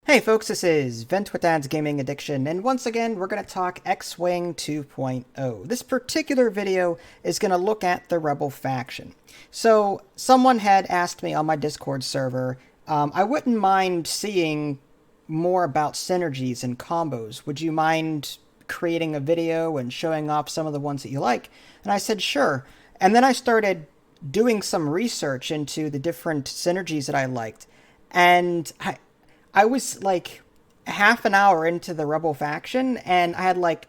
Hey folks, this is Vent with Dad's Gaming Addiction, and once again we're going to talk X-Wing 2.0. This particular video is going to look at the Rebel faction. So, someone had asked me on my Discord server, I wouldn't mind seeing more about synergies and combos. Would you mind creating a video and showing off some of the ones that you like? And I said, sure. And then I started doing some research into the different synergies that I liked. And I was like half an hour into the Rebel faction, and I had like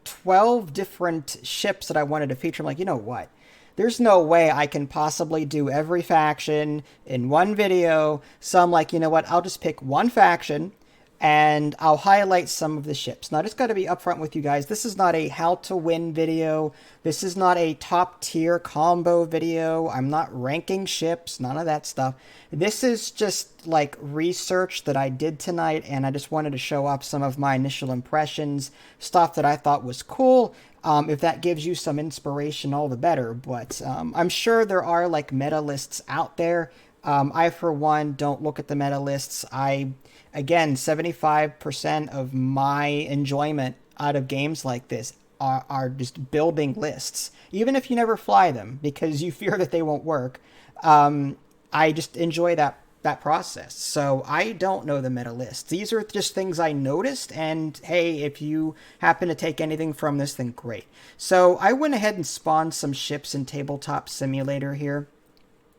12 different ships that I wanted to feature. I'm like, you know what? There's no way I can possibly do every faction in one video. So I'm like, you know what? I'll just pick one faction and I'll highlight some of the ships. Now, I just got to be upfront with you guys. This is not a how to win video. This is not a top tier combo video. I'm not ranking ships, none of that stuff. This is just like research that I did tonight, and I just wanted to show off some of my initial impressions, stuff that I thought was cool. If that gives you some inspiration, all the better. But I'm sure there are like meta lists out there. I, for one, don't look at the meta lists. Again, 75% of my enjoyment out of games like this are just building lists, even if you never fly them because you fear that they won't work. I just enjoy that process. So I don't know the meta lists. These are just things I noticed, and hey, if you happen to take anything from this, then great. So I went ahead and spawned some ships in Tabletop Simulator here.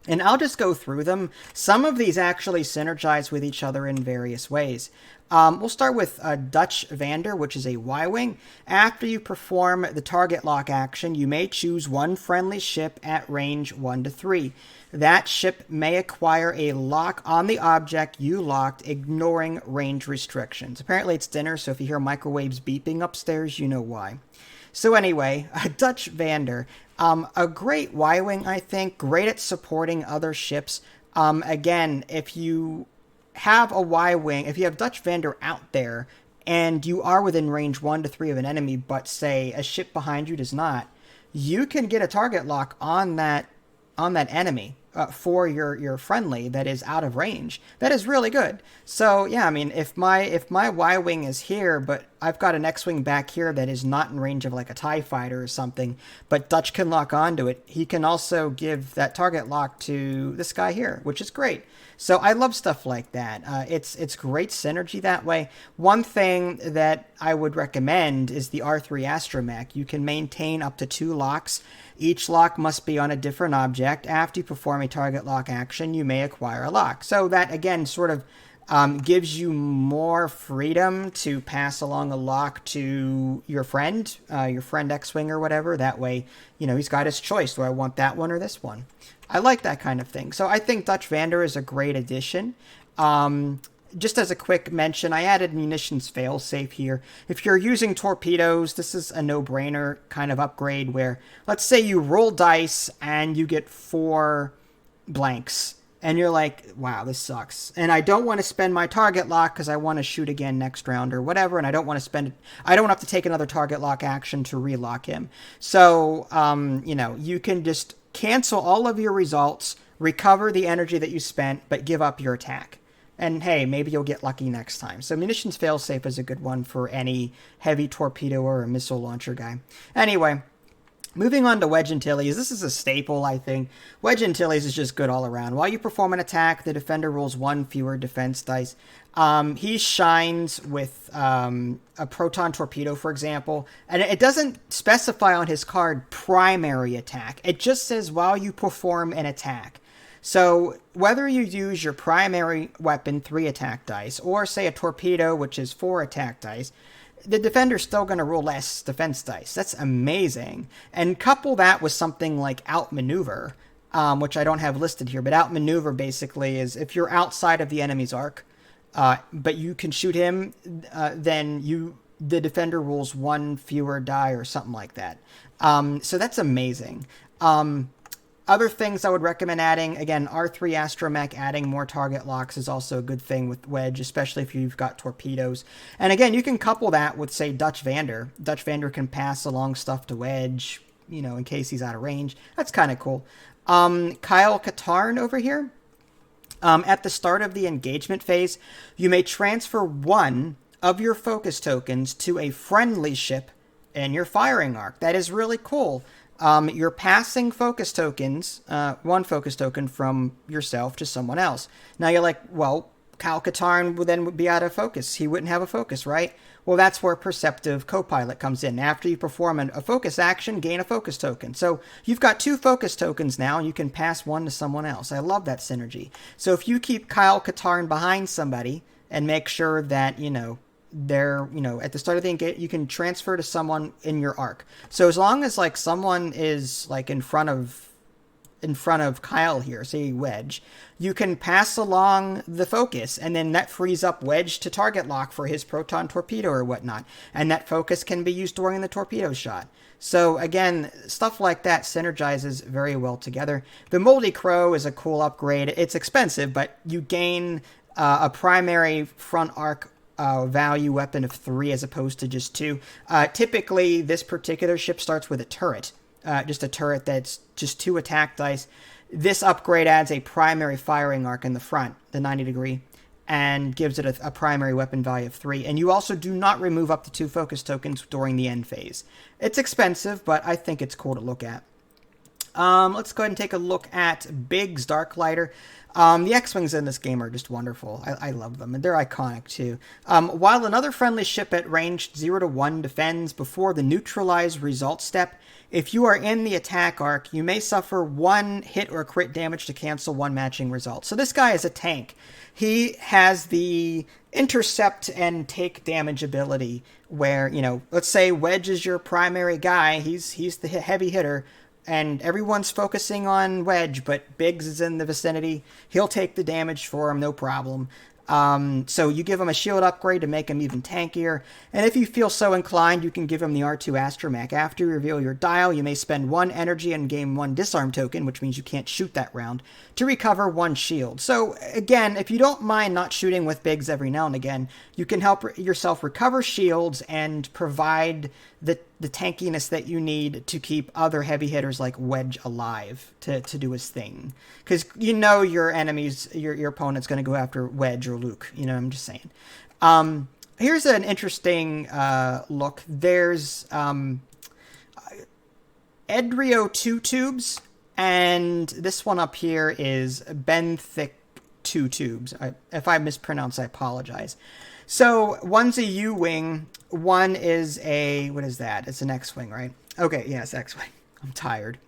And I'll just go through them. Some of these actually synergize with each other in various ways. We'll start with Dutch Vander, which is a Y-Wing. After you perform the target lock action, you may choose one friendly ship at range 1 to 3. That ship may acquire a lock on the object you locked, ignoring range restrictions. Apparently it's dinner, so if you hear microwaves beeping upstairs, you know why. So anyway, Dutch Vander, a great Y-Wing, I think, great at supporting other ships. Again, if you have a Y-Wing, if you have Dutch Vander out there, and you are within range 1 to 3 of an enemy, but say a ship behind you does not, you can get a target lock on that enemy. For your friendly that is out of range. That is really good. So yeah, I mean, if my Y-Wing is here, but I've got an X-Wing back here that is not in range of like a TIE fighter or something, but Dutch can lock onto it, he can also give that target lock to this guy here, which is great. So I love stuff like that. It's great synergy that way. One thing that I would recommend is the R3 Astromech. You can maintain up to 2 locks. Each lock must be on a different object. After you perform a target lock action, you may acquire a lock. So that, again, sort of gives you more freedom to pass along a lock to your friend X-Wing or whatever. That way, you know, he's got his choice. Do I want that one or this one? I like that kind of thing. So I think Dutch Vander is a great addition. Just as a quick mention, I added munitions failsafe here. If you're using torpedoes, this is a no-brainer kind of upgrade where, let's say you roll dice and you get 4 blanks. And you're like, wow, this sucks. And I don't want to spend my target lock because I want to shoot again next round or whatever. And I don't want to have to take another target lock action to relock him. So, you know, you can just cancel all of your results, recover the energy that you spent, but give up your attack. And hey, maybe you'll get lucky next time. So munitions failsafe is a good one for any heavy torpedo or a missile launcher guy. Anyway, moving on to Wedge Antilles. This is a staple, I think. Wedge Antilles is just good all around. While you perform an attack, the defender rolls 1 fewer defense dice. He shines with a proton torpedo, for example, and it doesn't specify on his card primary attack. It just says while you perform an attack. So whether you use your primary weapon, 3 attack dice, or say a torpedo, which is 4 attack dice, the defender's still going to roll less defense dice. That's amazing. And couple that with something like outmaneuver, which I don't have listed here, but outmaneuver basically is if you're outside of the enemy's arc, but you can shoot him, then the defender rolls 1 fewer die or something like that. So that's amazing. Other things I would recommend adding, again, R3 Astromech, adding more target locks is also a good thing with Wedge, especially if you've got torpedoes. And again, you can couple that with, say, Dutch Vander. Dutch Vander can pass along stuff to Wedge, you know, in case he's out of range. That's kind of cool. Kyle Katarn over here. At the start of the engagement phase, you may transfer one of your focus tokens to a friendly ship in your firing arc. That is really cool. You're passing focus tokens, one focus token from yourself to someone else. Now you're like, well, Kyle Katarn would be out of focus. He wouldn't have a focus, right? Well, that's where Perceptive Copilot comes in. After you perform a focus action, gain a focus token. So you've got 2 focus tokens now, and you can pass one to someone else. I love that synergy. So if you keep Kyle Katarn behind somebody and make sure that, they're, at the start of the engagement, you can transfer to someone in your arc. So as long as, like, someone is, like, in front of Kyle here, say Wedge, you can pass along the focus, and then that frees up Wedge to target lock for his proton torpedo or whatnot, and that focus can be used during the torpedo shot. So again, stuff like that synergizes very well together. The Moldy Crow is a cool upgrade. It's expensive, but you gain a primary front arc value weapon of 3 as opposed to just 2. Typically, this particular ship starts with a turret. Just a turret that's just 2 attack dice. This upgrade adds a primary firing arc in the front, the 90 degree, and gives it a primary weapon value of 3. And you also do not remove up to 2 focus tokens during the end phase. It's expensive, but I think it's cool to look at. Let's go ahead and take a look at Biggs Darklighter. The X-Wings in this game are just wonderful. I love them, and they're iconic too. While another friendly ship at range 0 to 1 defends before the neutralize result step, if you are in the attack arc, you may suffer 1 hit or crit damage to cancel 1 matching result. So this guy is a tank. He has the intercept and take damage ability where, let's say Wedge is your primary guy. He's the heavy hitter, and everyone's focusing on Wedge, but Biggs is in the vicinity. He'll take the damage for him, no problem. So you give him a shield upgrade to make him even tankier. And if you feel so inclined, you can give him the R2 Astromech. After you reveal your dial, you may spend 1 energy and gain 1 disarm token, which means you can't shoot that round, to recover 1 shield. So again, if you don't mind not shooting with Biggs every now and again, you can help yourself recover shields and provide the tankiness that you need to keep other heavy hitters like Wedge alive to do his thing. Because your enemies, your opponent's going to go after Wedge or Luke. I'm just saying. Here's an interesting look. There's Edrio 2 tubes, and this one up here is Benthic 2 tubes. If I mispronounce, I apologize. So one's a UWing, one is a, what is that? It's an X-Wing, right? Okay, yes, X-Wing. I'm tired.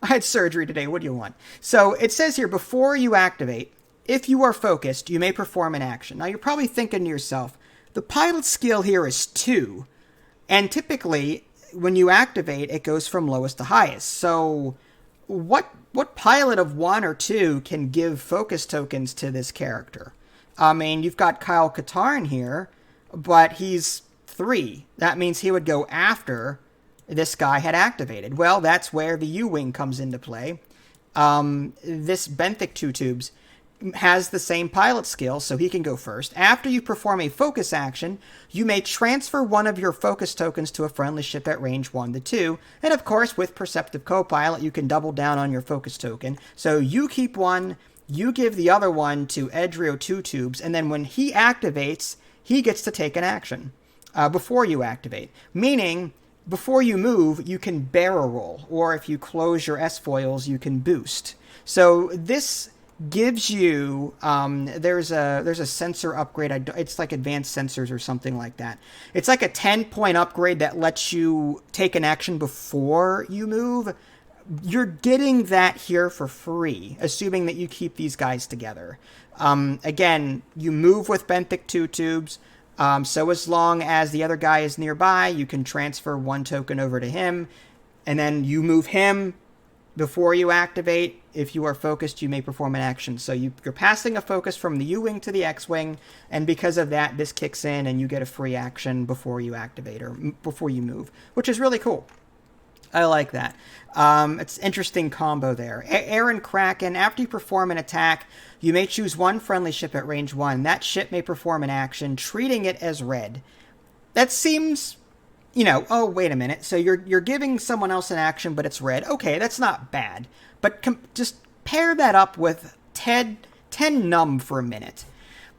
I had surgery today. What do you want? So it says here, before you activate, if you are focused, you may perform an action. Now you're probably thinking to yourself, the pilot skill here is 2. And typically, when you activate, it goes from lowest to highest. So what pilot of 1 or 2 can give focus tokens to this character? I mean, you've got Kyle Katarn here, but he's 3. That means he would go after this guy had activated. Well, that's where the UWing comes into play. This Benthic 2 tubes has the same pilot skill, so he can go first. After you perform a focus action, you may transfer 1 of your focus tokens to a friendly ship at range 1 to 2. And of course, with Perceptive Copilot, you can double down on your focus token. So you keep 1, you give the other one to Edrio 2 tubes, and then when he activates, he gets to take an action before you activate. Meaning, before you move, you can barrel roll, or if you close your S-foils, you can boost. So this gives you, there's a sensor upgrade. It's like advanced sensors or something like that. It's like a 10-point upgrade that lets you take an action before you move. You're getting that here for free, assuming that you keep these guys together. Again, you move with Benthic 2 tubes. So as long as the other guy is nearby, you can transfer 1 token over to him, and then you move him before you activate. If you are focused, you may perform an action. So you're passing a focus from the U-Wing to the X-Wing, and because of that, this kicks in and you get a free action before you activate or before you move, which is really cool. I like that. It's an interesting combo there. Aaron Kraken, after you perform an attack, you may choose 1 friendly ship at range 1. That ship may perform an action, treating it as red. That seems, oh, wait a minute. So you're giving someone else an action, but it's red. Okay, that's not bad. But just pair that up with Ted 10 num for a minute.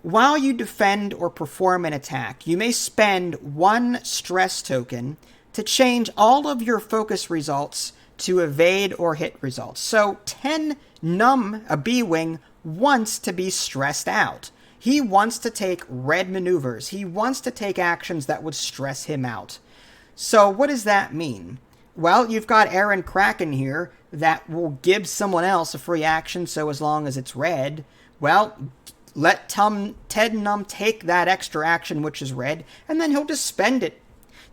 While you defend or perform an attack, you may spend 1 stress token to change all of your focus results to evade or hit results. So 10 num, a B-Wing, wants to be stressed out. He wants to take red maneuvers. He wants to take actions that would stress him out. So what does that mean? Well, you've got Aaron Kraken here that will give someone else a free action, so as long as it's red, well, let Ted Num take that extra action, which is red, and then he'll just spend it.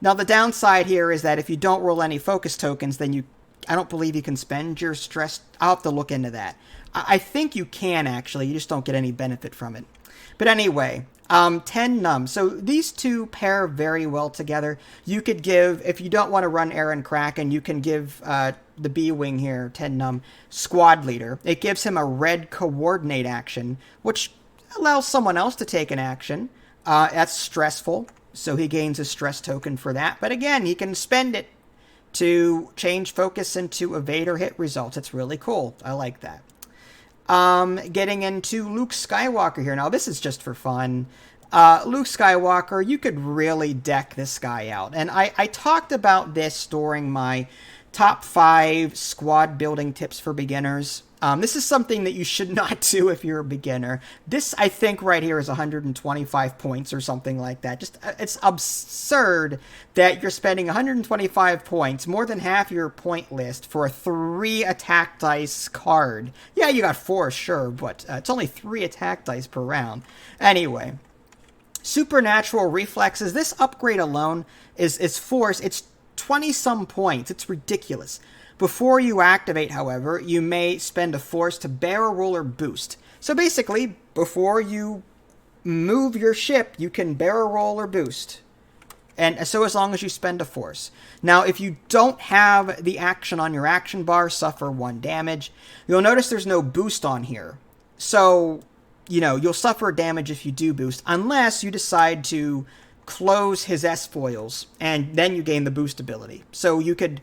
Now, the downside here is that if you don't roll any focus tokens, then I don't believe you can spend your stress. I'll have to look into that. I think you can, actually. You just don't get any benefit from it. But anyway, 10 num. So these two pair very well together. You could give, if you don't want to run Aaron Kraken, you can give the B-Wing here, 10 num, squad leader. It gives him a red coordinate action, which allows someone else to take an action. That's stressful, so he gains a stress token for that. But again, he can spend it to change focus into evade or hit results. It's really cool. I like that. Getting into Luke Skywalker here. Now, this is just for fun. Luke Skywalker, you could really deck this guy out. And I talked about this during my top 5 squad building tips for beginners. This is something that you should not do if you're a beginner. This, I think, right here is 125 points or something like that. Just, it's absurd that you're spending 125 points, more than half your point list, for a 3 attack dice card. Yeah, you got 4, sure, but it's only 3 attack dice per round. Anyway, supernatural reflexes. This upgrade alone is force. It's 20-some points. It's ridiculous. Before you activate, however, you may spend a force to barrel roll or boost. So basically, before you move your ship, you can barrel roll or boost. And so as long as you spend a force. Now, if you don't have the action on your action bar, suffer 1 damage. You'll notice there's no boost on here. So, you know, you'll suffer damage if you do boost, unless you decide to close his S-foils, and then you gain the boost ability. So you could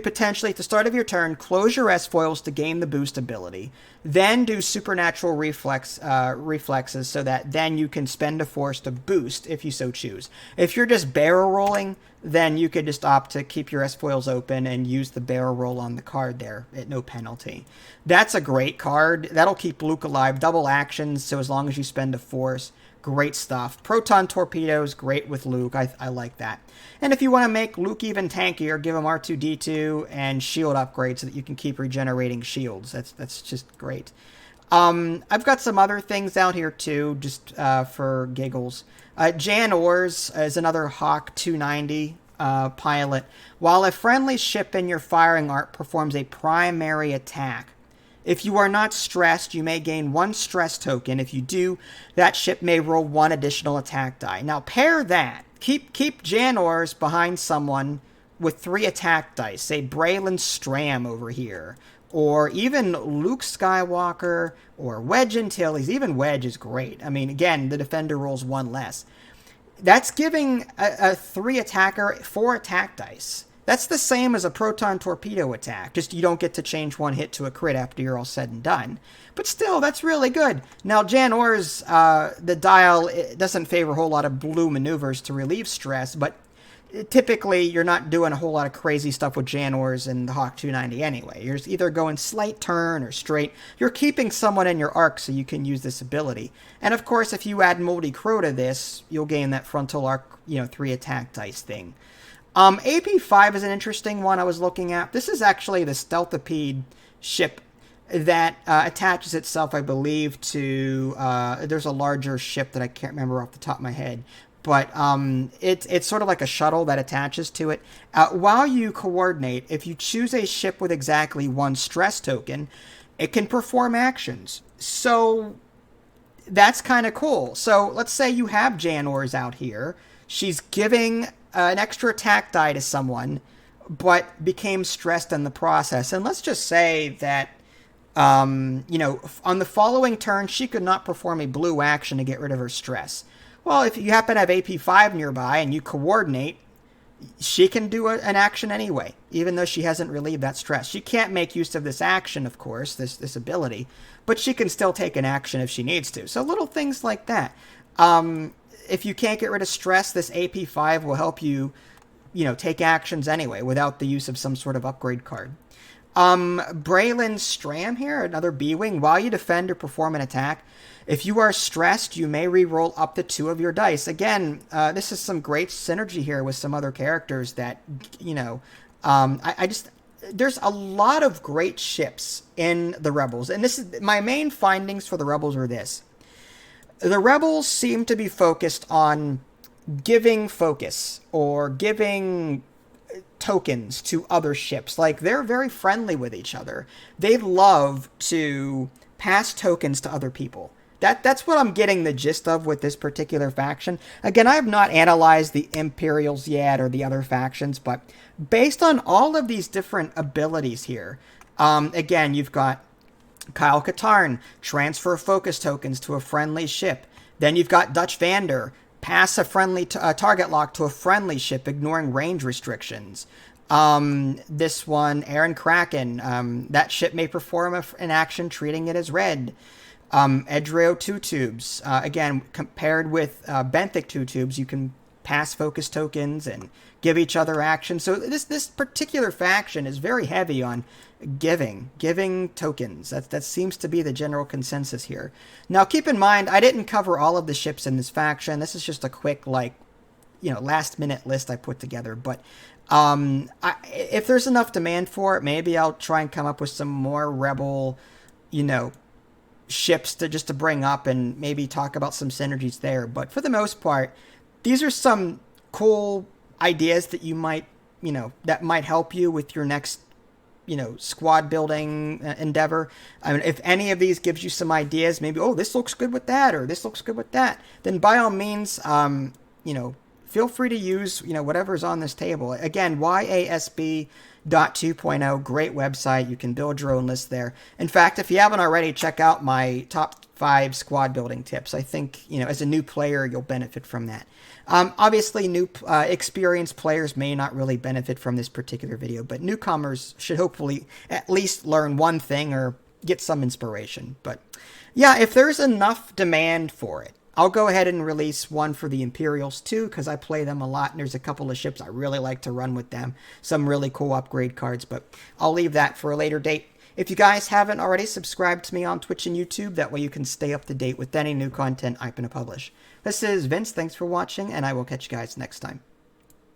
potentially, at the start of your turn, close your S-foils to gain the boost ability, then do supernatural reflexes so that then you can spend a force to boost if you so choose. If you're just barrel rolling, then you could just opt to keep your S-foils open and use the barrel roll on the card there at no penalty. That's a great card. That'll keep Luke alive. Double actions, so as long as you spend a force. Great stuff. Proton torpedoes, great with Luke. I like that. And if you want to make Luke even tankier, give him R2-D2 and shield upgrades so that you can keep regenerating shields. That's just great. I've got some other things out here too, just for giggles. Janor's is another Hawk 290 pilot. While a friendly ship in your firing arc performs a primary attack, if you are not stressed, you may gain 1 stress token. If you do, that ship may roll 1 additional attack die. Now, pair that. Keep Janor's behind someone with 3 attack dice. Say Braylon Stram over here. Or even Luke Skywalker or Wedge Antilles. Even Wedge is great. I mean, again, the defender rolls 1 less. That's giving a 3 attacker 4 attack dice. That's the same as a proton torpedo attack, just you don't get to change 1 hit to a crit after you're all said and done. But still, that's really good. Now, Janor's, the dial, it doesn't favor a whole lot of blue maneuvers to relieve stress, but typically you're not doing a whole lot of crazy stuff with Janor's and the Hawk 290 anyway. You're either going slight turn or straight. You're keeping someone in your arc so you can use this ability. And of course, if you add Moldy Crow to this, you'll gain that frontal arc, 3 attack dice thing. AP5 is an interesting one I was looking at. This is actually the Stealthopede ship that attaches itself, I believe, to... there's a larger ship that I can't remember off the top of my head. But it's sort of like a shuttle that attaches to it. While you coordinate, if you choose a ship with exactly 1 stress token, it can perform actions. So that's kind of cool. So let's say you have Janor's out here. She's giving an extra attack die to someone, but became stressed in the process. And let's just say that, on the following turn, she could not perform a blue action to get rid of her stress. Well, if you happen to have AP5 nearby and you coordinate, she can do an action anyway, even though she hasn't relieved that stress. She can't make use of this action, of course, this ability, but she can still take an action if she needs to. So little things like that. If you can't get rid of stress, this AP5 will help you, take actions anyway without the use of some sort of upgrade card. Braylon Stram here, another B-Wing. While you defend or perform an attack, if you are stressed, you may re-roll up to 2 of your dice. Again, this is some great synergy here with some other characters that, there's a lot of great ships in the Rebels. And this is my main findings for the Rebels are this. The Rebels seem to be focused on giving focus or giving tokens to other ships. Like, they're very friendly with each other. They love to pass tokens to other people. That's what I'm getting the gist of with this particular faction. Again, I have not analyzed the Imperials yet or the other factions, but based on all of these different abilities here, again, you've got Kyle Katarn, transfer focus tokens to a friendly ship. Then you've got Dutch Vander, pass a friendly target lock to a friendly ship, ignoring range restrictions. This one, Aaron Kraken, that ship may perform an action treating it as red. Edrio 2 tubes, again, compared with Benthic 2 tubes, you can pass focus tokens and give each other actions. So this particular faction is very heavy on giving tokens. That seems to be the general consensus here. Now, keep in mind, I didn't cover all of the ships in this faction. This is just a quick, last minute list I put together. But if there's enough demand for it, maybe I'll try and come up with some more Rebel, ships to bring up and maybe talk about some synergies there. But for the most part, these are some cool ideas that you might, that might help you with your next, squad building endeavor. I mean, if any of these gives you some ideas, maybe, oh, this looks good with that, or this looks good with that, then by all means, feel free to use, whatever's on this table. Again, YASB.2.0, great website. You can build your own list there. In fact, if you haven't already, check out my top 5 squad building tips. I think, as a new player, you'll benefit from that. Obviously, new experienced players may not really benefit from this particular video, but newcomers should hopefully at least learn one thing or get some inspiration. But yeah, if there's enough demand for it, I'll go ahead and release one for the Imperials too, because I play them a lot, and there's a couple of ships I really like to run with them. Some really cool upgrade cards, but I'll leave that for a later date. If you guys haven't already, subscribe to me on Twitch and YouTube. That way you can stay up to date with any new content I'm going to publish. This is Vince. Thanks for watching, and I will catch you guys next time.